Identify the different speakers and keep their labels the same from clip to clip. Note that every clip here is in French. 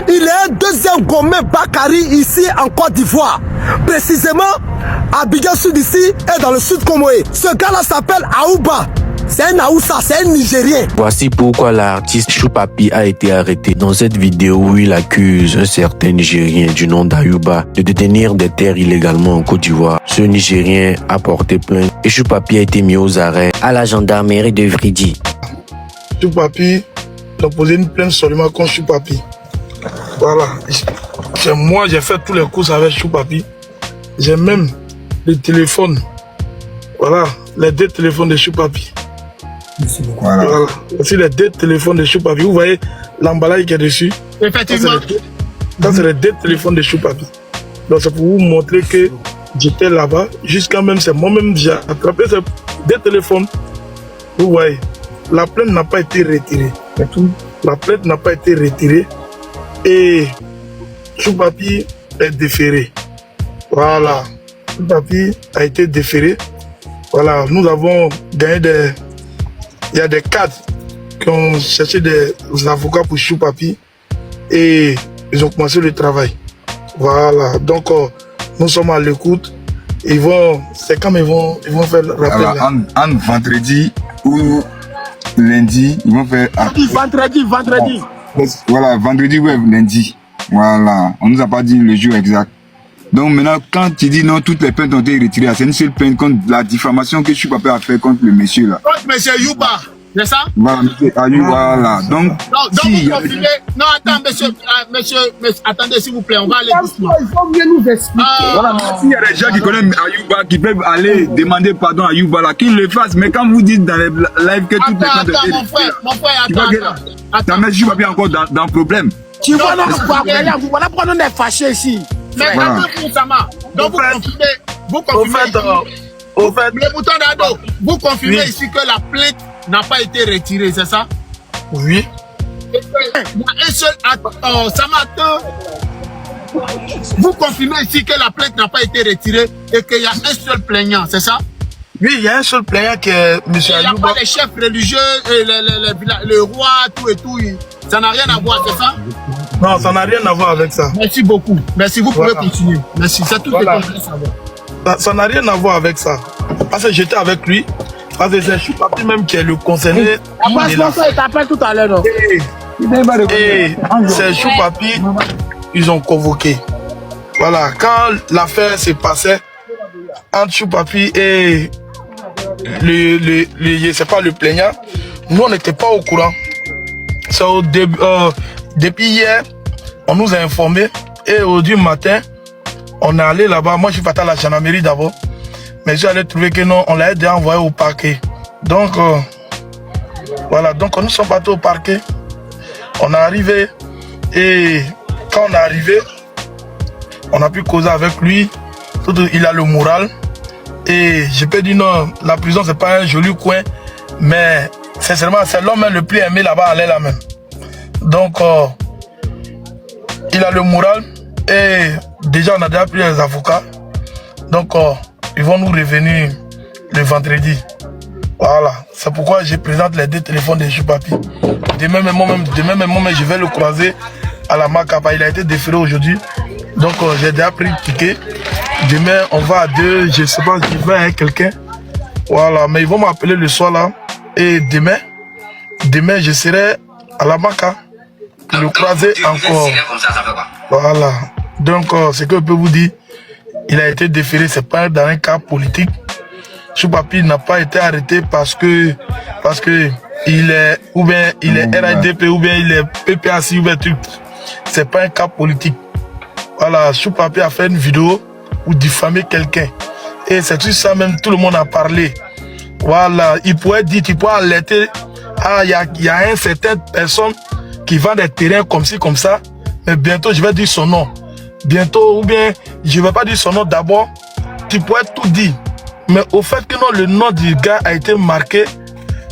Speaker 1: Il est un deuxième Gomé Bakari ici en Côte d'Ivoire. Précisément, Abidjan Sud ici et dans le sud Comoé. Ce gars-là s'appelle Aouba. C'est un Aoussa, c'est un Nigérien.
Speaker 2: Voici pourquoi l'artiste Choupapi a été arrêté. Dans cette vidéo où il accuse un certain Nigérien du nom d'Ayouba de détenir des terres illégalement en Côte d'Ivoire. Ce Nigérien a porté plainte et Choupapi a été mis aux arrêts à la gendarmerie de Vridi.
Speaker 3: Choupapi a posé une plainte seulement contre Choupapi. Voilà. Moi, j'ai fait tous les courses avec Choupapi. J'ai même le téléphone. Voilà, les deux téléphones de Choupapi. Voilà. Aussi les deux téléphones de Choupapi. Vous voyez l'emballage qui est dessus.
Speaker 4: Effectivement.
Speaker 3: Ça, c'est les deux téléphones de Choupapi. Donc, c'est pour vous montrer que j'étais là-bas. Jusqu'à même, c'est moi-même, j'ai attrapé ces deux téléphones. Vous voyez, la plainte n'a pas été retirée. La plainte n'a pas été retirée. Et Choupapi est déféré. Voilà. Choupapi a été déféré. Voilà, nous avons gagné des... Il y a des cadres qui ont cherché des avocats pour Choupapi et ils ont commencé le travail. Voilà, donc nous sommes à l'écoute. Ils vont... C'est quand ils vont faire le rappel.
Speaker 5: Alors, en vendredi ou lundi, ils vont faire...
Speaker 4: Vendredi.
Speaker 5: Voilà, vendredi ou lundi. Voilà, on nous a pas dit le jour exact. Donc maintenant, quand tu dis non, toutes les plaintes ont été retirées, c'est une seule plainte contre la diffamation que Choupapi a fait contre le monsieur là.
Speaker 4: Contre monsieur Youba, c'est ça?
Speaker 5: Voilà, monsieur Ayou, voilà. Donc si
Speaker 4: vous confirmez... Non, attends, monsieur, attendez s'il vous plaît, on va aller doucement.
Speaker 6: Il faut mieux nous expliquer.
Speaker 5: voilà, s'il y a des gens qui connaissent Ayouba, qui peuvent aller demander pardon à Ayouba là, qu'ils le fassent. Mais quand vous dites dans les lives que toutes les plaintes ont été retirées,
Speaker 4: mon frère,
Speaker 5: ça met Choupapi encore dans le problème.
Speaker 6: Tu vois, voilà pourquoi nous sommes fâchés ici.
Speaker 4: Mais attendez, Sama. Donc vous confirmez le bouton d'ado, vous confirmez ici que la plainte n'a pas été retirée, c'est ça?
Speaker 3: Oui.
Speaker 4: Il y a un seul... Sama, vous confirmez ici que la plainte n'a pas été retirée et qu'il y a un seul plaignant, c'est ça?
Speaker 3: Oui, il y a un seul plaignant qui est M.
Speaker 4: Il n'y a
Speaker 3: Ayouba.
Speaker 4: pas les chefs religieux, le roi, tout et tout. Ça n'a rien à voir, c'est ça?
Speaker 3: Non, ça n'a rien à voir avec ça.
Speaker 4: Merci beaucoup. Merci, vous pouvez continuer. Merci, c'est tout ce que je veux savoir.
Speaker 3: Ça n'a rien à voir avec ça. Parce que j'étais avec lui. Parce que c'est Choupapi même qui est le concerné.
Speaker 6: Après, il t'appelle tout à l'heure, non?
Speaker 3: Et c'est Choupapi, ils ont convoqué. Voilà, quand l'affaire s'est passée entre Choupapi et c'est pas le plaignant, nous on n'était pas au courant. Depuis hier, on nous a informés et aujourd'hui matin, on est allé là-bas. Moi, je suis parti à la gendarmerie d'abord, mais je suis allé trouver que non, on l'a déjà envoyé au parquet. Donc, voilà, donc nous sommes partis au parquet. On est arrivé et quand on est arrivé, on a pu causer avec lui. Il a le moral et je peux dire non, la prison c'est pas un joli coin, mais sincèrement, c'est l'homme le plus aimé là-bas, elle est là même. Donc, il a le moral et déjà on a déjà pris les avocats. Donc, ils vont nous revenir le vendredi. Voilà, c'est pourquoi je présente les deux téléphones de Choupapi. Demain même, je vais le croiser à la Macapa. Il a été déféré aujourd'hui. Donc, j'ai déjà pris le ticket. Demain, on va à deux, je sais pas, je vais avec quelqu'un. Voilà, mais ils vont m'appeler le soir là. Et demain, je serai à la Maca pour le croiser encore. Voilà. Donc, ce que je peux vous dire, il a été déféré, c'est pas dans un cas politique. Choupapi n'a pas été arrêté parce que il est, ou bien il est RADP, ou bien il est PPAC, ou bien truc. C'est pas un cas politique. Voilà, Choupapi a fait une vidéo pour diffamer quelqu'un. Et c'est tout ça même, tout le monde a parlé. Voilà, il pourrait dire, il pourrait alerter. Ah, il y a une certaine personne qui vend des terrains comme ci, comme ça. Mais bientôt, je vais dire son nom. Bientôt, ou bien, je ne vais pas dire son nom d'abord. Tu pourrais tout dire. Mais au fait que non, le nom du gars a été marqué,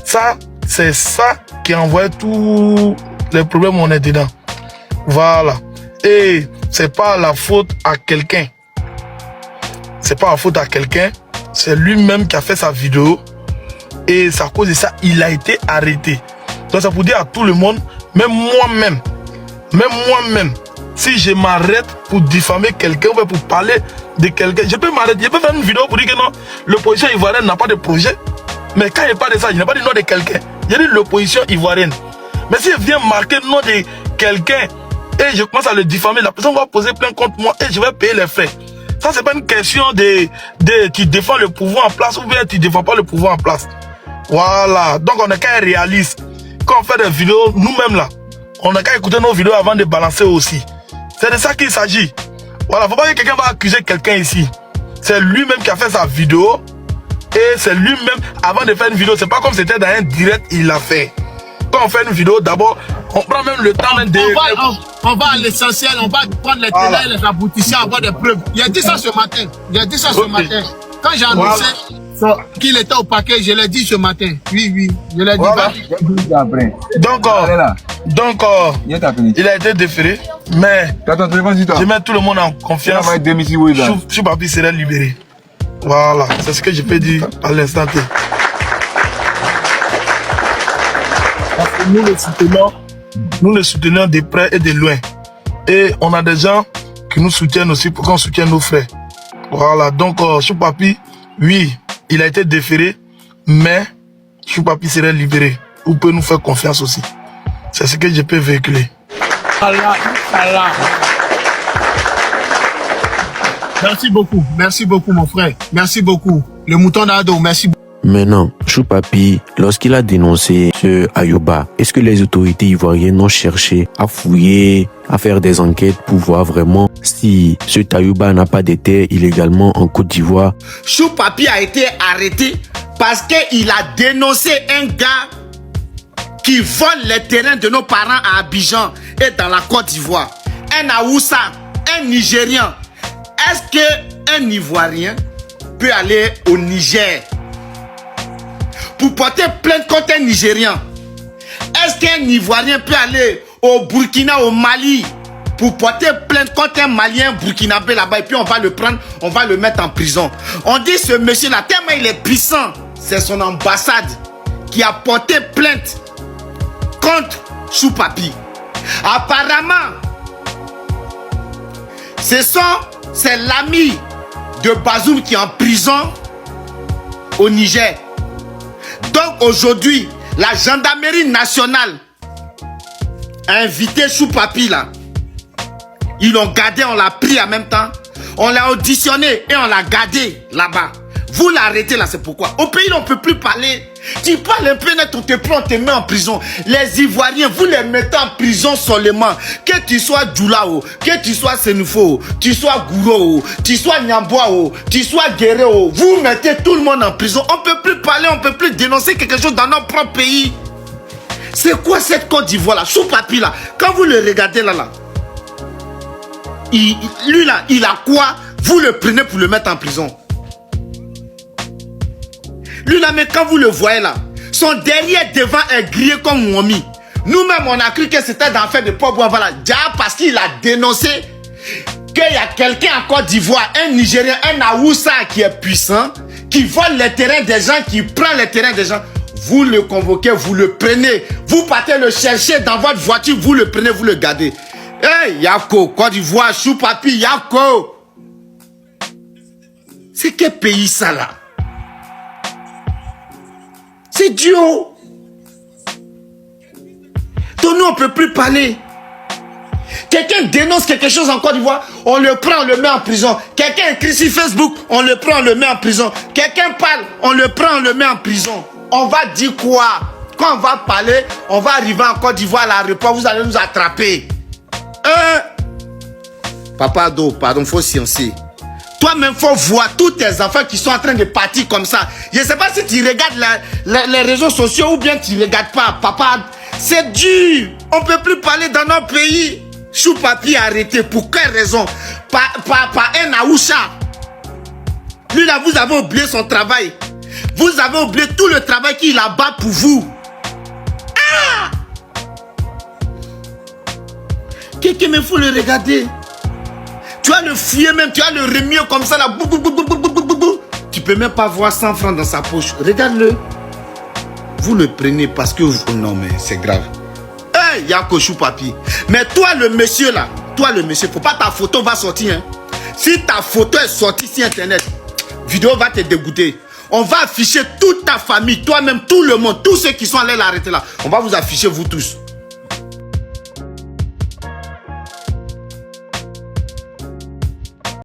Speaker 3: ça, c'est ça qui envoie tous les problèmes où on est dedans. Voilà. Et c'est pas la faute à quelqu'un. C'est pas la faute à quelqu'un. C'est lui-même qui a fait sa vidéo. Et c'est à cause de ça, il a été arrêté. Donc c'est pour dire à tout le monde, même moi-même, Même moi-même, si je m'arrête pour diffamer quelqu'un ou pour parler de quelqu'un, je peux m'arrêter, je peux faire une vidéo pour dire que non, l'opposition ivoirienne n'a pas de projet. Mais quand il parle de ça, je n'ai pas dit le nom de quelqu'un. J'ai dit l'opposition ivoirienne. Mais si je viens marquer le nom de quelqu'un et je commence à le diffamer, la personne va poser plainte contre moi et je vais payer les frais. Ça, c'est pas une question de tu défends le pouvoir en place ou bien tu défends pas le pouvoir en place. Voilà. Donc, on est quand même réaliste. Quand on fait des vidéos, nous-mêmes là, on a qu'à écouter nos vidéos avant de balancer aussi. C'est de ça qu'il s'agit. Voilà, faut pas que quelqu'un va accuser quelqu'un ici. C'est lui-même qui a fait sa vidéo. Et c'est lui-même, avant de faire une vidéo, c'est pas comme c'était dans un direct, il l'a fait. Quand on fait une vidéo, d'abord, on prend même le temps même de...
Speaker 4: On va à l'essentiel, on va prendre les tenants et les aboutissants, avoir des preuves. Il a dit ça ce matin. Quand j'ai annoncé qu'il était au paquet, je l'ai dit ce matin. Oui, je l'ai dit.
Speaker 3: Donc, il a été déféré, mais je mets tout le monde en confiance. Choupapi serait libéré. Voilà, c'est ce que je peux dire à l'instant T. Parce que nous le soutenons de près et de loin. Et on a des gens qui nous soutiennent aussi pour qu'on soutienne nos frères. Voilà, donc Choupapi, oui, il a été déféré, mais Choupapi serait libéré. Vous pouvez nous faire confiance aussi. C'est ce que je peux véhiculer.
Speaker 4: Allah. Merci beaucoup mon frère. Merci beaucoup. Le mouton d'Ado, merci beaucoup.
Speaker 2: Maintenant, Choupapi, lorsqu'il a dénoncé ce Ayouba, est-ce que les autorités ivoiriennes ont cherché à fouiller, à faire des enquêtes pour voir vraiment si ce Ayouba n'a pas de terre illégalement en Côte d'Ivoire?
Speaker 6: Choupapi a été arrêté parce qu'il a dénoncé un gars qui vole les terrains de nos parents à Abidjan et dans la Côte d'Ivoire. Un Aoussa, un Nigérien. Est-ce qu'un Ivoirien peut aller au Niger pour porter plainte contre un Nigérien? Est-ce qu'un Ivoirien peut aller au Burkina, au Mali, pour porter plainte contre un Malien burkinabé là-bas et puis on va le prendre, on va le mettre en prison? On dit ce monsieur-là, tellement il est puissant, c'est son ambassade qui a porté plainte contre Choupapi. Apparemment, c'est l'ami de Bazoum qui est en prison au Niger. Donc aujourd'hui, la gendarmerie nationale a invité Choupapi là. Ils l'ont gardé, on l'a pris en même temps. On l'a auditionné et on l'a gardé là-bas. Vous l'arrêtez là, c'est pourquoi. Au pays, on ne peut plus parler. Tu parles un peu net, on te prend, on te met en prison. Les Ivoiriens, vous les mettez en prison seulement. Que tu sois Djoulao, que tu sois Senufo, tu sois Gouro, tu sois Nyamboa, tu sois Guerrero. Vous mettez tout le monde en prison. On ne peut plus parler, on ne peut plus dénoncer quelque chose dans notre propre pays. C'est quoi cette Côte d'Ivoire là, Choupapi là? Quand vous le regardez là, lui là, il a quoi? Vous le prenez pour le mettre en prison. Lui là, mais quand vous le voyez là, son derrière devant est grillé comme Mouami. Nous-mêmes, on a cru que c'était dans l'affaire de Pogba, voilà. Déjà parce qu'il a dénoncé qu'il y a quelqu'un en Côte d'Ivoire, un Nigérien, un Aoussa qui est puissant, qui vole les terrains des gens, qui prend les terrains des gens. Vous le convoquez, vous le prenez, vous partez le chercher dans votre voiture, vous le prenez, vous le gardez. Hey, Yako, Côte d'Ivoire, Choupapi, Yako. C'est quel pays ça là? C'est Dieu. Donc nous, on ne peut plus parler. Quelqu'un dénonce quelque chose en Côte d'Ivoire, on le prend, on le met en prison. Quelqu'un écrit sur Facebook, on le prend, on le met en prison. Quelqu'un parle, on le prend, on le met en prison. On va dire quoi? Quand on va parler, on va arriver en Côte d'Ivoire à l'aéroport, vous allez nous attraper. Papa Ado, pardon, faut sciencer. Toi-même, faut voir tous tes enfants qui sont en train de partir comme ça. Je ne sais pas si tu regardes les réseaux sociaux ou bien tu ne regardes pas. Papa, c'est dur. On ne peut plus parler dans notre pays. Choupapi arrêté. Pour quelle raison? Par un Aoucha. Lui là, vous avez oublié son travail. Vous avez oublié tout le travail qu'il a bas pour vous. Ah! Quelqu'un me faut le regarder. Tu vas le fouiller même, tu vas le remuer comme ça là. Tu peux même pas voir 100 francs dans sa poche. Regarde-le. Vous le prenez parce que vous... Non mais c'est grave. il y a Cochou Papi. Mais toi, le monsieur là, faut pas ta photo va sortir. Hein. Si ta photo est sortie sur Internet, vidéo va te dégoûter. On va afficher toute ta famille, toi-même, tout le monde, tous ceux qui sont allés l'arrêter là. On va vous afficher vous tous.